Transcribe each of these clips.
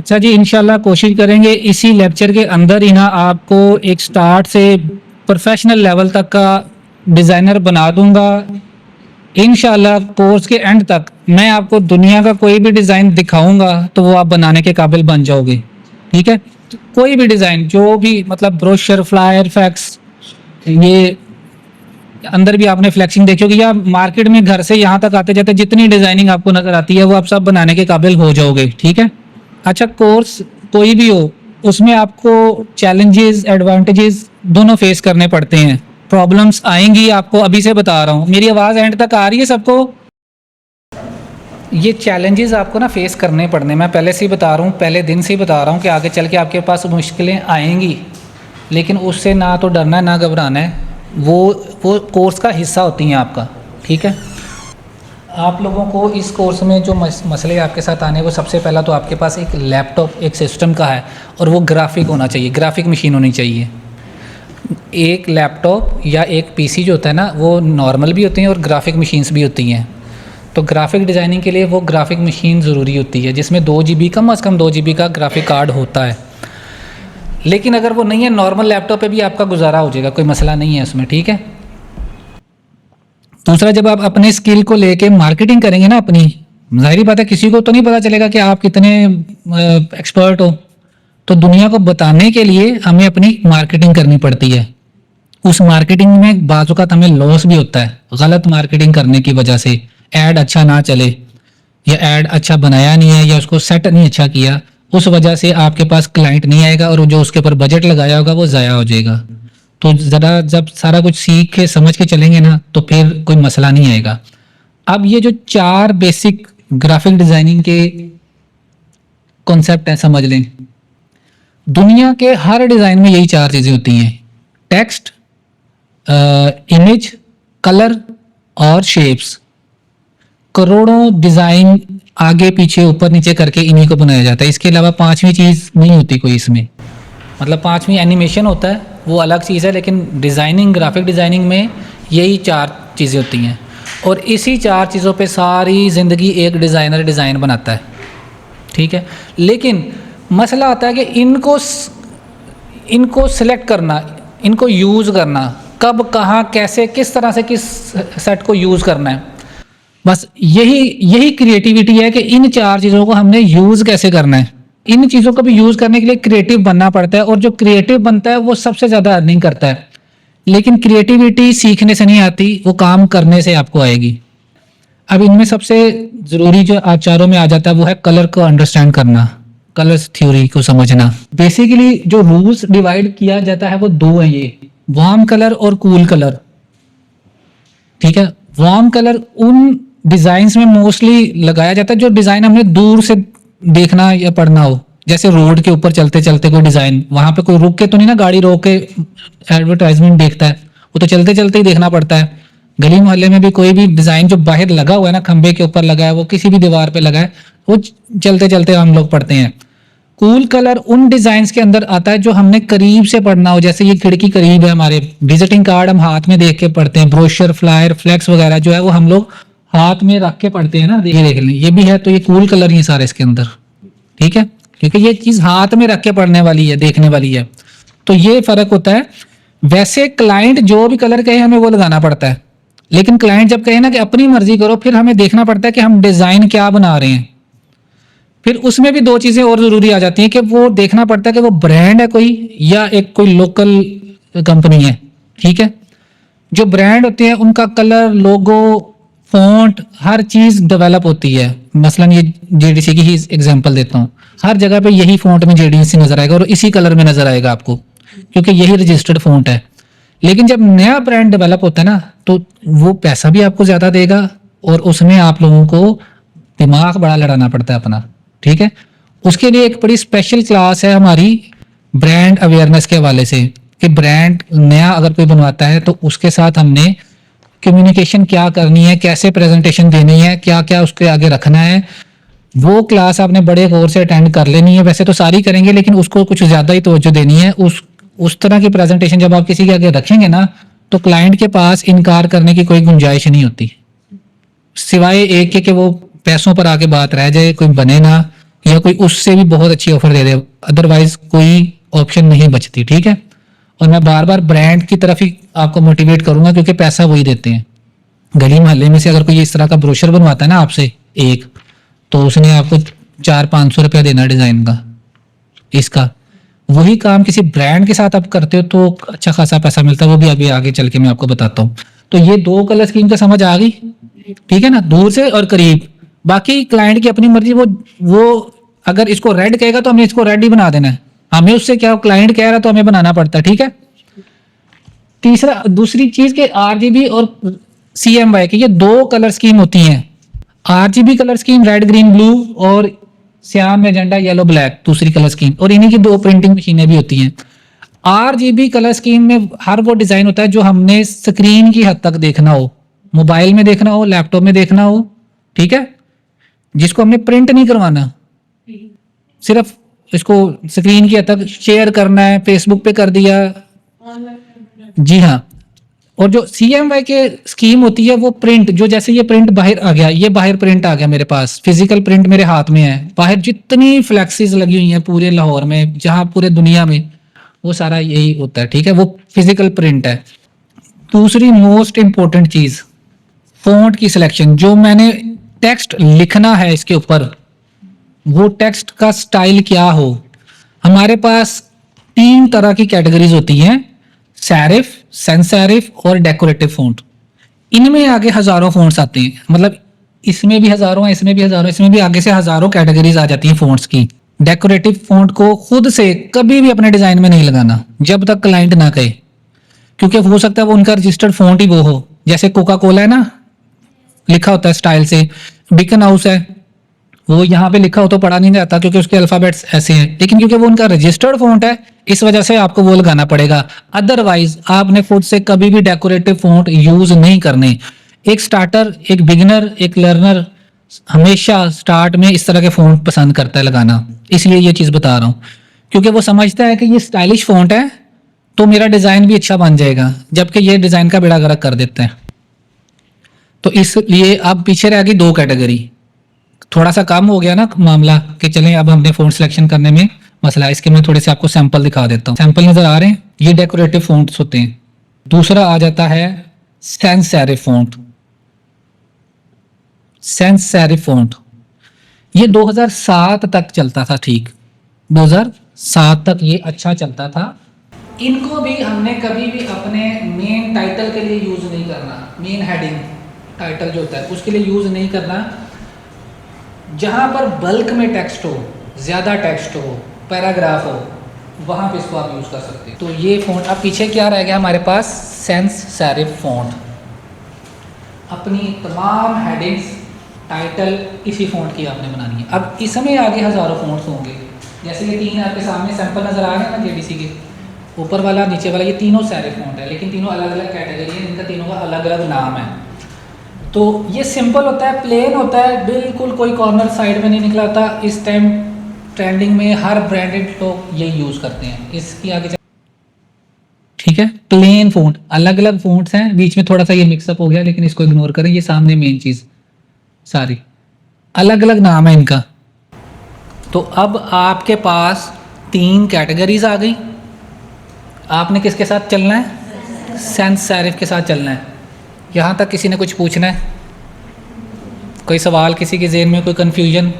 अच्छा जी, इंशाल्लाह कोशिश करेंगे इसी लेक्चर के अंदर ही ना आपको एक स्टार्ट से प्रोफेशनल लेवल तक का डिज़ाइनर बना दूंगा। इंशाल्लाह कोर्स के एंड तक मैं आपको दुनिया का कोई भी डिज़ाइन दिखाऊंगा तो वो आप बनाने के काबिल बन जाओगे। ठीक है, तो कोई भी डिज़ाइन जो भी मतलब ब्रोशर, फ्लायर, फैक्स, ये अंदर भी आपने फ्लेक्सिंग देखी होगी, या मार्केट में घर से यहाँ तक आते जाते जितनी डिज़ाइनिंग आपको नज़र आती है वो आप सब बनाने के काबिल हो जाओगे। ठीक है। अच्छा, कोर्स कोई भी हो उसमें आपको चैलेंजेस, एडवांटेजेस दोनों फेस करने पड़ते हैं। प्रॉब्लम्स आएंगी, आपको अभी से बता रहा हूँ। मेरी आवाज़ एंड तक आ रही है सबको? ये चैलेंजेस आपको ना फेस करने पड़ने, मैं पहले से ही बता रहा हूँ, पहले दिन से ही बता रहा हूँ कि आगे चल के आपके पास मुश्किलें आएंगी, लेकिन उससे ना तो डरना है ना घबराना है। वो कोर्स का हिस्सा होती हैं आपका। ठीक है। आप लोगों को इस कोर्स में जो मसले आपके साथ आने, वो सबसे पहला तो आपके पास एक लैपटॉप, एक सिस्टम का है, और वो ग्राफिक होना चाहिए, ग्राफिक मशीन होनी चाहिए। एक लैपटॉप या एक पीसी जो होता है ना, वो नॉर्मल भी होती हैं और ग्राफिक मशीन्स भी होती हैं। तो ग्राफिक डिज़ाइनिंग के लिए वो ग्राफिक मशीन ज़रूरी होती है जिसमें 2 GB, कम अज़ कम 2 GB का ग्राफिक कार्ड होता है। लेकिन अगर वो नहीं है, नॉर्मल लैपटॉप पे भी आपका गुजारा हो जाएगा, कोई मसला नहीं है उसमें। ठीक है। दूसरा, जब आप अपने स्किल को लेके मार्केटिंग करेंगे ना अपनी, जाहिर बात है किसी को तो नहीं पता चलेगा कि आप कितने एक्सपर्ट हो, तो दुनिया को बताने के लिए हमें अपनी मार्केटिंग करनी पड़ती है। उस मार्केटिंग में बाज़ औक़ात हमें लॉस भी होता है, गलत मार्केटिंग करने की वजह से। ऐड अच्छा ना चले, या ऐड अच्छा बनाया नहीं है, या उसको सेट नहीं अच्छा किया, उस वजह से आपके पास क्लाइंट नहीं आएगा और जो उसके ऊपर बजट लगाया होगा वो ज़ाया हो जाएगा। तो ज़रा जब सारा कुछ सीख के समझ के चलेंगे ना तो फिर कोई मसला नहीं आएगा। अब ये जो 4 बेसिक ग्राफिक डिज़ाइनिंग के कॉन्सेप्ट हैं, समझ लें। दुनिया के हर डिज़ाइन में यही 4 चीज़ें होती हैं: टेक्स्ट, इमेज, कलर और शेप्स। करोड़ों डिज़ाइन आगे पीछे ऊपर नीचे करके इन्हीं को बनाया जाता है। इसके अलावा 5वीं चीज़ नहीं होती कोई इसमें। मतलब 5वीं एनिमेशन होता है, वो अलग चीज़ है, लेकिन डिज़ाइनिंग, ग्राफिक डिज़ाइनिंग में यही 4 चीज़ें होती हैं। और इसी 4 चीज़ों पे सारी ज़िंदगी एक डिज़ाइनर डिज़ाइन बनाता है। ठीक है। लेकिन मसला आता है कि इनको सिलेक्ट करना, इनको यूज़ करना, कब, कहाँ, कैसे, किस तरह से किस सेट को यूज़ करना है। बस यही क्रिएटिविटी है कि इन 4 चीज़ों को हमने यूज़ कैसे करना है। इन चीज़ों को भी यूज़ करने के लिए क्रिएटिव बनना पड़ता है, और जो क्रिएटिव बनता है वो सबसे ज़्यादा अर्निंग करता है। लेकिन क्रिएटिविटी सीखने से नहीं आती, वो काम करने से आपको आएगी। अब इनमें सबसे ज़रूरी जो चारों में आ जाता है वो है कलर को अंडरस्टैंड करना, कलर्स थ्योरी को समझना। बेसिकली जो रूल्स डिवाइड किया जाता है वो 2 हैं, ये वार्म कलर और कूल कलर। ठीक है। वार्म कलर उन डिज़ाइंस में मोस्टली लगाया जाता है जो डिज़ाइन हमने दूर से देखना या पढ़ना हो। जैसे रोड के ऊपर चलते चलते कोई डिज़ाइन, वहां पे कोई रुक के तो नहीं ना गाड़ी रोक के एडवर्टाइजमेंट देखता है, वो तो चलते चलते ही देखना पड़ता है। गली मोहल्ले में भी कोई भी डिज़ाइन जो बाहर लगा हुआ है ना, खंबे के ऊपर लगा है, वो किसी भी दीवार पे लगा है, वो चलते चलते हम लोग पढ़ते हैं। कूल कलर उन डिज़ाइंस के अंदर आता है जो हमने करीब से पढ़ना हो। जैसे ये खिड़की करीब है, हमारे विजिटिंग कार्ड हम हाथ में देख के पढ़ते हैं, ब्रोशर, फ्लायर, फ्लेक्स वगैरह जो है वो हम लोग हाथ में रख के पढ़ते हैं ना। देख लें, ये भी है, तो ये कूल कलर ही है सारे इसके अंदर। ठीक है, क्योंकि ये चीज़ हाथ में रख के पढ़ने वाली है, देखने वाली है, तो ये फ़र्क होता है। वैसे क्लाइंट जो भी कलर कहे हमें वो लगाना पड़ता है, लेकिन क्लाइंट जब कहे ना कि अपनी मर्जी करो, फिर हमें देखना पड़ता है कि हम डिज़ाइन क्या बना रहे हैं। फिर उसमें भी 2 चीज़ें और ज़रूरी आ जाती हैं कि वो देखना पड़ता है कि वो ब्रांड है कोई, या एक कोई लोकल कंपनी है। ठीक है। जो ब्रांड होते हैं उनका कलर, लोगो, फॉन्ट, हर चीज़ डेवलप होती है। मसलन ये जेडीसी की ही एग्जांपल देता हूँ, हर जगह पे यही फॉन्ट में जेडीसी नज़र आएगा और इसी कलर में नज़र आएगा आपको, क्योंकि यही रजिस्टर्ड फॉन्ट है। लेकिन जब नया ब्रांड डेवलप होता है ना, तो वो पैसा भी आपको ज़्यादा देगा और उसमें आप लोगों को दिमाग बड़ा लड़ाना पड़ता है अपना। ठीक है। उसके लिए एक बड़ी स्पेशल क्लास है हमारी ब्रांड अवेयरनेस के हवाले से, कि ब्रांड नया अगर कोई बनवाता है तो उसके साथ हमने कम्युनिकेशन क्या करनी है, कैसे प्रेजेंटेशन देनी है, क्या क्या उसके आगे रखना है। वो क्लास आपने बड़े गौर से अटेंड कर लेनी है। वैसे तो सारी करेंगे, लेकिन उसको कुछ ज़्यादा ही तवज्जो देनी है। उस तरह की प्रेजेंटेशन जब आप किसी के आगे रखेंगे ना, तो क्लाइंट के पास इनकार करने की कोई गुंजाइश नहीं होती, सिवाय एक के कि वो पैसों पर आके बात रह जाए, कोई बने ना, या कोई उससे भी बहुत अच्छी ऑफर दे दे, अदरवाइज कोई ऑप्शन नहीं बचती, ठीक है। और मैं बार बार ब्रांड की तरफ ही आपको मोटिवेट करूंगा, क्योंकि पैसा वही देते हैं। गली मोहल्ले में से अगर कोई इस तरह का ब्रोशर बनवाता है ना आपसे एक, तो उसने आपको 400-500 रुपया देना डिजाइन का इसका। वही काम किसी ब्रांड के साथ आप करते हो तो अच्छा खासा पैसा मिलता है, वो भी अभी आगे चल के मैं आपको बताता हूँ। तो ये 2 कलर स्कीम का समझ आ गई, ठीक है ना, दूर से और करीब। बाकी क्लाइंट की अपनी मर्जी, वो अगर इसको रेड कहेगा तो हमें इसको रेड ही बना देना है, हमें उससे क्या, क्लाइंट कह रहा है तो हमें बनाना पड़ता है, ठीक है। दूसरी चीज के आरजीबी और सीएमवाई की ये 2 कलर स्कीम होती हैं। RGB colour scheme red green blue और श्याम मैजेंडा येलो ब्लैक दूसरी कलर स्कीम, और इन्हीं की 2 प्रिंटिंग मशीनें भी होती हैं। आरजीबी कलर स्कीम में हर वो डिजाइन होता है जो हमने स्क्रीन की हद तक देखना हो, मोबाइल में देखना हो, लैपटॉप में देखना हो, ठीक है, जिसको हमने प्रिंट नहीं करवाना, सिर्फ इसको स्क्रीन की हद तक शेयर करना है, फेसबुक पे कर दिया, जी हाँ। और जो सीएमवाई के स्कीम होती है वो प्रिंट, जो जैसे ये प्रिंट बाहर आ गया, ये बाहर प्रिंट आ गया मेरे पास, फिजिकल प्रिंट मेरे हाथ में है, बाहर जितनी फ्लैक्सीज लगी हुई हैं पूरे लाहौर में, जहां पूरे दुनिया में, वो सारा यही होता है, ठीक है, वो फिजिकल प्रिंट है। दूसरी मोस्ट इंपॉर्टेंट चीज, फॉन्ट की सिलेक्शन। जो मैंने टेक्स्ट लिखना है इसके ऊपर, वो टेक्स्ट का स्टाइल क्या हो। हमारे पास 3 तरह की कैटेगरीज होती हैं, सैरिफ, सैंस सैरिफ और डेकोरेटिव फॉन्ट। इनमें आगे हजारों फॉन्ट्स आते हैं, मतलब इसमें भी हजारों हैं, इसमें भी हजारों, इसमें भी आगे से हजारों कैटेगरीज आ जाती हैं फॉन्ट्स की। डेकोरेटिव फॉन्ट को खुद से कभी भी अपने डिजाइन में नहीं लगाना जब तक क्लाइंट ना कहे, क्योंकि हो सकता है वो उनका रजिस्टर्ड फॉन्ट ही वो हो। जैसे कोका कोला है ना, लिखा होता है स्टाइल से, बिकन हाउस है, वो यहाँ पे लिखा हो तो पढ़ा नहीं जाता क्योंकि उसके अल्फाबेट्स ऐसे हैं, लेकिन क्योंकि वो उनका रजिस्टर्ड फॉन्ट है इस वजह से आपको वो लगाना पड़ेगा। अदरवाइज आपने खुद से कभी भी डेकोरेटिव फॉन्ट यूज नहीं करने। एक स्टार्टर, एक बिगिनर, एक लर्नर हमेशा स्टार्ट में इस तरह के फॉन्ट पसंद करता है लगाना, इसलिए ये चीज बता रहा हूँ, क्योंकि वो समझता है कि ये स्टाइलिश फॉन्ट है तो मेरा डिजाइन भी अच्छा बन जाएगा, जबकि ये डिजाइन का बेड़ा गर्क कर देता है। तो इसलिए अब पीछे रह गई 2 कैटेगरी। थोड़ा सा कम हो गया ना मामला कि चलें अब हमने फॉन्ट सिलेक्शन करने में मसला है। इसके मैं थोड़े से आपको सैंपल दिखा देता हूँ। सैंपल नजर आ रहे हैं, ये डेकोरेटिव फॉन्ट्स होते हैं। दूसरा आ जाता है sans serif font. Sans serif font ये 2007 तक चलता था, ठीक 2007 तक ये अच्छा चलता था। इनको भी हमने कभी भी अपने मेन टाइटल के लिए यूज नहीं करना, मेन हेडिंग टाइटल जो होता है उसके लिए यूज नहीं करना। जहां पर बल्क में टेक्स्ट हो, ज्यादा टेक्स्ट हो, पैराग्राफ हो, वहां पे इसको आप यूज कर सकते हैं। तो ये फॉन्ट, अब पीछे क्या रह गया हमारे पास, सैंस सैरिफ फॉन्ट। अपनी तमाम हेडिंग्स, टाइटल इसी फॉन्ट की आपने बनानी है। अब इसमें आगे हजारों फॉन्ट्स होंगे, जैसे ये 3 आपके सामने सैंपल नजर आ रहे हैं ना जेडीसी के, ऊपर वाला नीचे वाला, ये तीनों सैरिफ फॉन्ट है, लेकिन तीनों अलग अलग कैटेगरी है, इनका तीनों का अलग अलग नाम है। तो ये सिंपल होता है, प्लेन होता है, बिल्कुल कोई कॉर्नर साइड में नहीं निकलाता। इस टाइम ट्रेंडिंग में हर ब्रांडेड लोग ये यूज करते हैं। इसकी आगे ठीक है, प्लेन फॉन्ट, अलग अलग फॉन्ट्स हैं, बीच में थोड़ा सा ये मिक्सअप हो गया लेकिन इसको इग्नोर करें, ये सामने मेन चीज, सारी अलग अलग नाम है इनका। तो अब आपके पास 3 कैटेगरीज आ गई। आपने किसके साथ चलना है, सैंस सैरिफ के साथ चलना है। यहाँ तक किसी ने कुछ पूछना है, कोई सवाल, किसी के ज़हन में कोई कंफ्यूजन?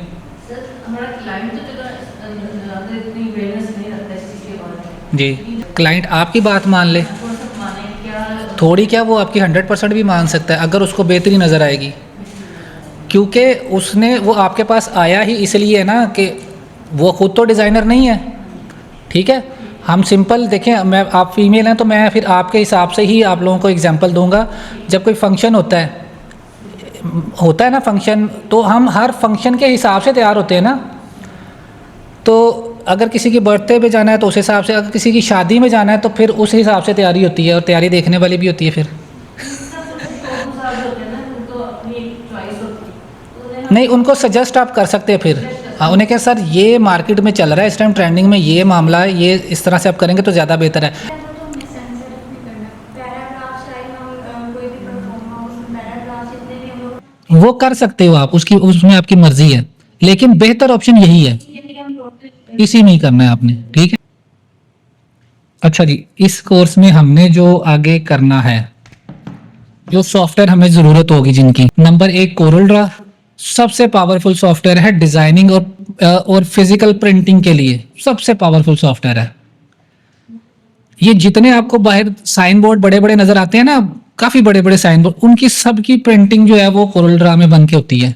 जी, क्लाइंट आपकी बात मान ले, थोड़ी क्या, वो आपकी 100% भी मान सकता है अगर उसको बेहतरी नज़र आएगी, क्योंकि उसने, वो आपके पास आया ही इसलिए है ना कि वो खुद तो डिज़ाइनर नहीं है, ठीक है। हम सिंपल देखें, मैं, आप फीमेल हैं तो मैं फिर आपके हिसाब से ही आप लोगों को एग्जांपल दूंगा। जब कोई फंक्शन होता है ना फंक्शन, तो हम हर फंक्शन के हिसाब से तैयार होते हैं ना। तो अगर किसी की बर्थडे पे जाना है तो उस हिसाब से, अगर किसी की शादी में जाना है तो फिर उस हिसाब से तैयारी होती है, और तैयारी देखने वाली भी होती है फिर नहीं, उनको सजेस्ट आप कर सकते हैं फिर। हाँ, उन्हें क्या, सर ये मार्केट में चल रहा है इस टाइम, ट्रेंडिंग में ये मामला है, ये इस तरह से आप करेंगे तो ज़्यादा बेहतर है। वो कर सकते हो आप, उसमें आपकी मर्जी है। लेकिन बेहतर ऑप्शन यही है, इसी में ही करना है आपने, ठीक है। अच्छा जी, इस कोर्स में हमने जो आगे करना है, जो सॉफ्टवेयर हमें जरूरत होगी जिनकी, नंबर एक कोरल ड्रा सबसे पावरफुल सॉफ्टवेयर है डिजाइनिंग और फिजिकल प्रिंटिंग के लिए सबसे पावरफुल सॉफ्टवेयर है। ये जितने आपको बाहर साइन बोर्ड बड़े बड़े नजर आते हैं ना, काफी बड़े बड़े साइन बोर्ड, उनकी सबकी प्रिंटिंग जो है वो कोरल ड्रा में बन के होती है।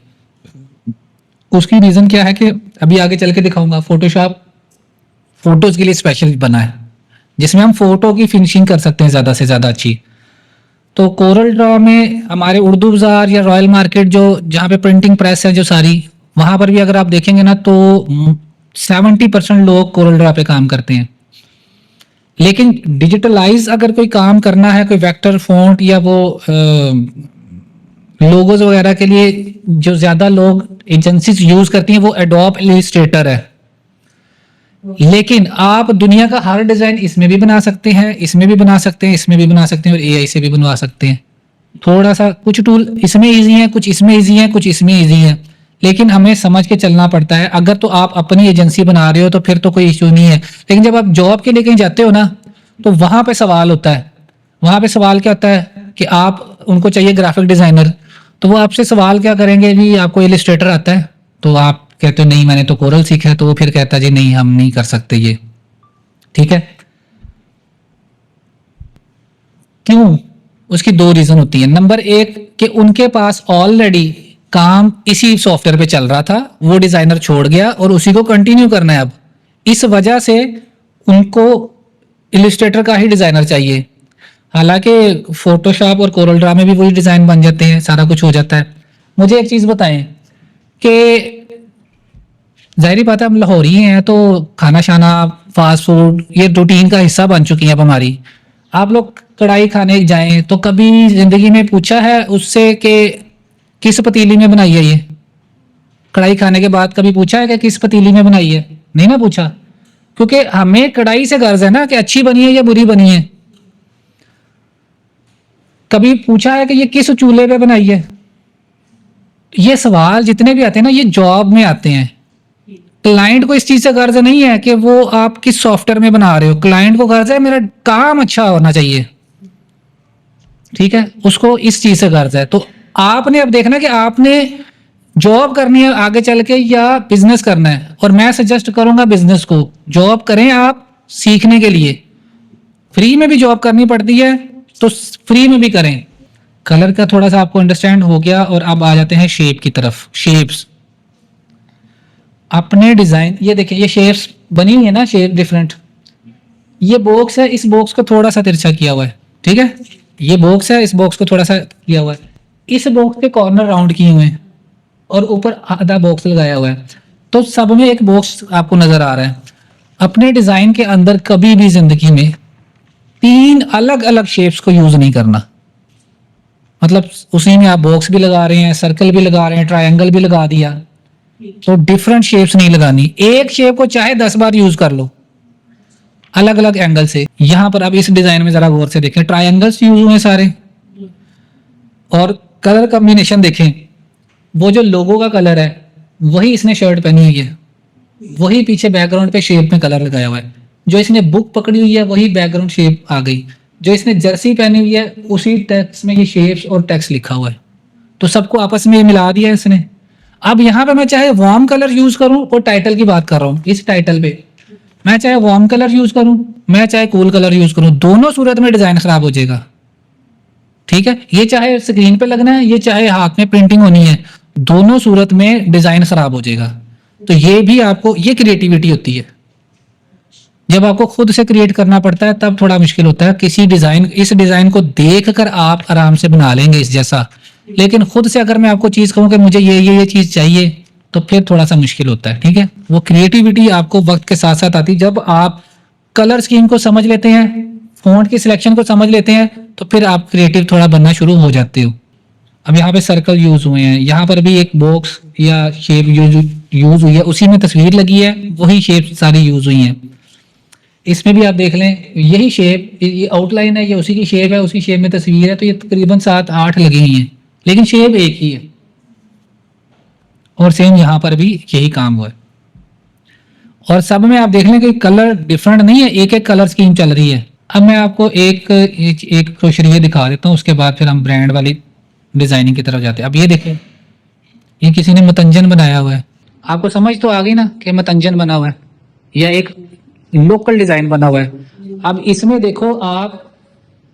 उसकी रीजन क्या है कि अभी आगे चल के दिखाऊंगा। फोटोशॉप फोटोज के लिए स्पेशल बना है, जिसमें हम फोटो की फिनिशिंग कर सकते हैं ज्यादा से ज्यादा अच्छी। तो कोरल ड्रा में हमारे उर्दू बाजार या रॉयल मार्केट जो जहाँ पे प्रिंटिंग प्रेस है जो सारी, वहां पर भी अगर आप देखेंगे ना तो 70% लोग कोरल ड्रा पे काम करते हैं। लेकिन डिजिटलाइज अगर कोई काम करना है, कोई वेक्टर फॉन्ट या वो लोगोज वगैरह के लिए जो ज्यादा लोग एजेंसीज यूज करती हैं वो एडोब इलस्ट्रेटर है। लेकिन आप दुनिया का हर डिजाइन इसमें भी बना सकते हैं, इसमें भी बना सकते हैं, इसमें भी बना सकते हैं और एआई से भी बनवा सकते हैं। थोड़ा सा कुछ टूल इसमें इजी है, कुछ इसमें इजी है, कुछ इसमें इजी है, लेकिन हमें समझ के चलना पड़ता है। अगर तो आप अपनी एजेंसी बना रहे हो तो फिर तो कोई इश्यू नहीं है, लेकिन जब आप जॉब के लिए कहीं जाते हो ना तो वहां पे सवाल होता है। वहां पे सवाल क्या होता है कि आप उनको चाहिए ग्राफिक डिजाइनर, तो वो आपसे सवाल क्या करेंगे, जी आपको इलस्ट्रेटर आता है? तो आप कहते हो नहीं मैंने तो कोरल सीखा है, तो वो फिर कहता है जी नहीं हम नहीं कर सकते ये, ठीक है। क्यों? उसकी दो रीजन होती है। नंबर एक कि उनके पास ऑलरेडी काम इसी सॉफ्टवेयर पे चल रहा था, वो डिजाइनर छोड़ गया और उसी को कंटिन्यू करना है अब, इस वजह से उनको इलस्ट्रेटर का ही डिजाइनर चाहिए। हालांकि फोटोशॉप और कोरल ड्रा में भी वही डिजाइन बन जाते हैं, सारा कुछ हो जाता है। मुझे एक चीज बताएं कि जाहिर बात है हम लाहौरी हैं तो खाना शाना फास्ट फूड ये रूटीन का हिस्सा बन चुकी है अब हमारी। आप लोग कढ़ाई खाने जाएं तो कभी जिंदगी में पूछा है उससे कि किस पतीली में बनाई है ये? कढ़ाई खाने के बाद कभी पूछा है कि किस पतीली में बनाई है? नहीं ना पूछा, क्योंकि हमें कढ़ाई से गर्ज है ना कि अच्छी बनी है या बुरी बनी है। कभी पूछा है कि ये किस चूल्हे पे बनाई है? ये सवाल जितने भी आते हैं ना ये जॉब में आते हैं। क्लाइंट को इस चीज से गर्ज नहीं है कि वो आप किस सॉफ्टवेयर में बना रहे हो, क्लाइंट को गर्ज है मेरा काम अच्छा होना चाहिए, ठीक है, उसको इस चीज से गर्ज है। तो आपने अब देखना कि आपने जॉब करनी है आगे चल के या बिजनेस करना है, और मैं सजेस्ट करूंगा बिजनेस को। जॉब करें आप सीखने के लिए, फ्री में भी जॉब करनी पड़ती है तो फ्री में भी करें। कलर का थोड़ा सा आपको अंडरस्टैंड हो गया, और अब आ जाते हैं शेप की तरफ। शेप्स अपने डिजाइन, ये देखिए ये शेप्स बनी हुई है ना, शेप डिफरेंट। ये बॉक्स है, इस बॉक्स को थोड़ा सा तिरछा किया हुआ है, ठीक है। ये बॉक्स है, इस बॉक्स को थोड़ा सा किया हुआ है। इस बॉक्स के कॉर्नर राउंड किए हुए हैं और ऊपर आधा बॉक्स लगाया हुआ है, तो सब में एक बॉक्स आपको नजर आ रहा है। अपने डिजाइन के अंदर कभी भी जिंदगी में 3 अलग अलग शेप्स को यूज नहीं करना। मतलब उसी में आप बॉक्स भी लगा रहे हैं, सर्कल भी लगा रहे हैं, ट्रायंगल भी लगा दिया, तो डिफरेंट शेप्स नहीं लगानी। एक शेप को चाहे 10 बार यूज कर लो अलग अलग एंगल से। यहां पर अब इस डिजाइन में जरा गौर से देखें, ट्रायंगल्स यूज हुए सारे, और कलर कॉम्बिनेशन देखें। वो जो लोगो का कलर है वही इसने शर्ट पहनी हुई है, वही पीछे बैकग्राउंड पे शेप में कलर लगाया हुआ है। जो इसने बुक पकड़ी हुई है वही बैकग्राउंड शेप आ गई। जो इसने जर्सी पहनी हुई है उसी टेक्स्ट में ये शेप्स और टेक्स्ट लिखा हुआ है, तो सबको आपस में मिला दिया इसने। अब यहाँ पे मैं चाहे वार्म कलर यूज करूं, और टाइटल की बात कर रहा हूँ, इस टाइटल पे मैं चाहे वार्म कलर यूज करूं, मैं चाहे कूल कलर यूज करूं, दोनों सूरत में डिजाइन खराब हो जाएगा, ठीक है। ये चाहे स्क्रीन पे लगना है, ये चाहे हाथ में प्रिंटिंग होनी है, दोनों सूरत में डिजाइन खराब हो जाएगा। तो ये भी आपको, ये क्रिएटिविटी होती है। जब आपको खुद से क्रिएट करना पड़ता है तब थोड़ा मुश्किल होता है। किसी डिजाइन, इस डिजाइन को देखकर आप आराम से बना लेंगे इस जैसा, लेकिन खुद से अगर मैं आपको चीज कहूं कि मुझे ये चीज चाहिए, तो फिर थोड़ा सा मुश्किल होता है, ठीक है। वो क्रिएटिविटी आपको वक्त के साथ साथ आती है। जब आप कलर स्कीम को समझ लेते हैं, फॉन्ट की सिलेक्शन को समझ लेते हैं, तो फिर आप क्रिएटिव थोड़ा बनना शुरू हो जाते हो। अब यहाँ पे सर्कल यूज हुए हैं, यहाँ पर भी एक बॉक्स या शेप यूज हुई है, उसी में तस्वीर लगी है, वही शेप सारी यूज हुई है। इसमें भी आप देख लें, यही शेप, ये आउटलाइन है, ये उसी की शेप है, उसी शेप में तस्वीर है, तो ये तकरीबन 7-8 लगी हुई हैं, लेकिन शेप एक ही है। और सेम यहाँ पर भी यही काम हुआ है। और सब में आप देख लें कि कलर डिफरेंट नहीं है, एक एक कलर स्कीम चल रही है। अब मैं आपको एक ब्रोशर ये दिखा देता हूँ, उसके बाद फिर हम ब्रांड वाली डिजाइनिंग की तरफ जाते हैं। अब ये देखें, ये किसी ने मतंजन बनाया हुआ है। आपको समझ तो आ गई ना कि मतंजन बना हुआ है या एक लोकल डिजाइन बना हुआ है। अब इसमें देखो, आप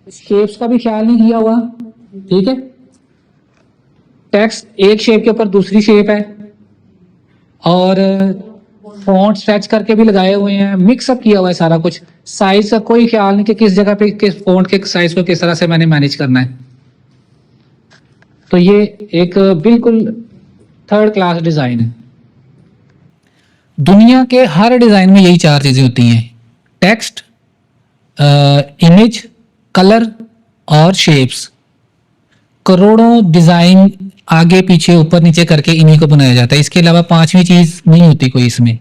शेप्स का भी ख्याल नहीं किया हुआ, ठीक है। टेक्स्ट एक शेप के ऊपर दूसरी शेप है, और फॉन्ट स्ट्रेच करके भी लगाए हुए हैं, मिक्सअप किया हुआ है सारा कुछ। साइज का कोई ख्याल नहीं कि किस जगह पे किस फॉन्ट के साइज को किस तरह से मैंने मैनेज करना है। तो ये एक बिल्कुल थर्ड क्लास डिजाइन है। दुनिया के हर डिजाइन में यही चार चीजें होती हैं: टेक्स्ट, इमेज, कलर और शेप्स। करोड़ों डिजाइन आगे पीछे ऊपर नीचे करके इन्हीं को बनाया जाता है। इसके अलावा पांचवी चीज नहीं होती कोई इसमें।